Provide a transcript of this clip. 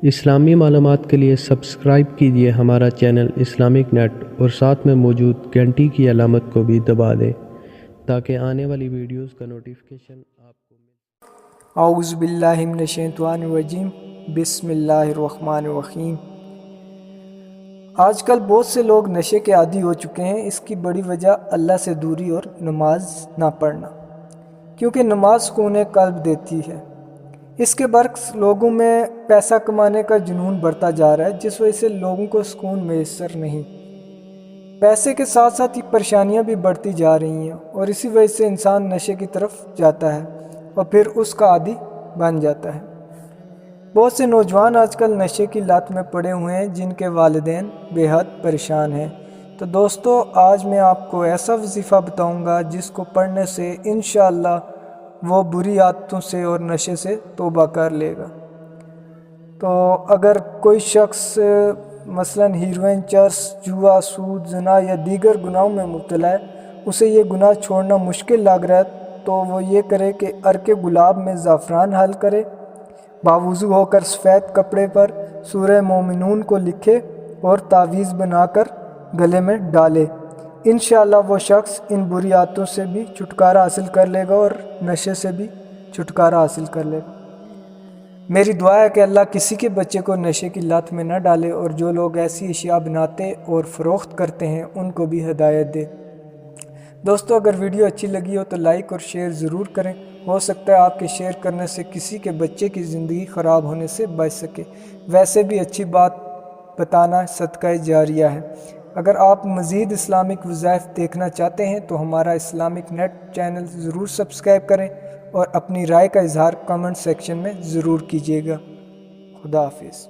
اسلامی معلومات کے لیے سبسکرائب کیجیے ہمارا چینل اسلامک نیٹ اور ساتھ میں موجود گھنٹی کی علامت کو بھی دبا دیں تاکہ آنے والی ویڈیوز کا نوٹیفیکیشن آپ کو مل۔ اعوذ باللہ من الشیطان الرجیم، بسم اللہ الرحمن الرحیم۔ آج کل بہت سے لوگ نشے کے عادی ہو چکے ہیں۔ اس کی بڑی وجہ اللہ سے دوری اور نماز نہ پڑھنا، کیونکہ نماز سکون قلب دیتی ہے۔ اس کے برعکس لوگوں میں پیسہ کمانے کا جنون بڑھتا جا رہا ہے، جس وجہ سے لوگوں کو سکون میسر نہیں۔ پیسے کے ساتھ ساتھ یہ پریشانیاں بھی بڑھتی جا رہی ہیں، اور اسی وجہ سے انسان نشے کی طرف جاتا ہے اور پھر اس کا عادی بن جاتا ہے۔ بہت سے نوجوان آج کل نشے کی لت میں پڑے ہوئے ہیں، جن کے والدین بے حد پریشان ہیں۔ تو دوستو، آج میں آپ کو ایسا وظیفہ بتاؤں گا جس کو پڑھنے سے انشاءاللہ وہ بری عادتوں سے اور نشے سے توبہ کر لے گا۔ تو اگر کوئی شخص مثلاً ہیروئن، چرس، جوا، سود، زنا یا دیگر گناہوں میں مبتلا ہے، اسے یہ گناہ چھوڑنا مشکل لگ رہا ہے، تو وہ یہ کرے کہ عرق گلاب میں زعفران حل کرے، باوضو ہو کر سفید کپڑے پر سورہ مومنون کو لکھے اور تعویذ بنا کر گلے میں ڈالے۔ انشاءاللہ وہ شخص ان بری عادتوں سے بھی چھٹکارا حاصل کر لے گا اور نشے سے بھی چھٹکارا حاصل کر لے گا۔ میری دعا ہے کہ اللہ کسی کے بچے کو نشے کی لت میں نہ ڈالے، اور جو لوگ ایسی اشیاء بناتے اور فروخت کرتے ہیں ان کو بھی ہدایت دے۔ دوستو، اگر ویڈیو اچھی لگی ہو تو لائک اور شیئر ضرور کریں۔ ہو سکتا ہے آپ کے شیئر کرنے سے کسی کے بچے کی زندگی خراب ہونے سے بچ سکے۔ ویسے بھی اچھی بات بتانا صدقہ جاریہ ہے۔ اگر آپ مزید اسلامک وظائف دیکھنا چاہتے ہیں تو ہمارا اسلامک نیٹ چینل ضرور سبسکرائب کریں، اور اپنی رائے کا اظہار کمنٹ سیکشن میں ضرور کیجیے گا۔ خدا حافظ۔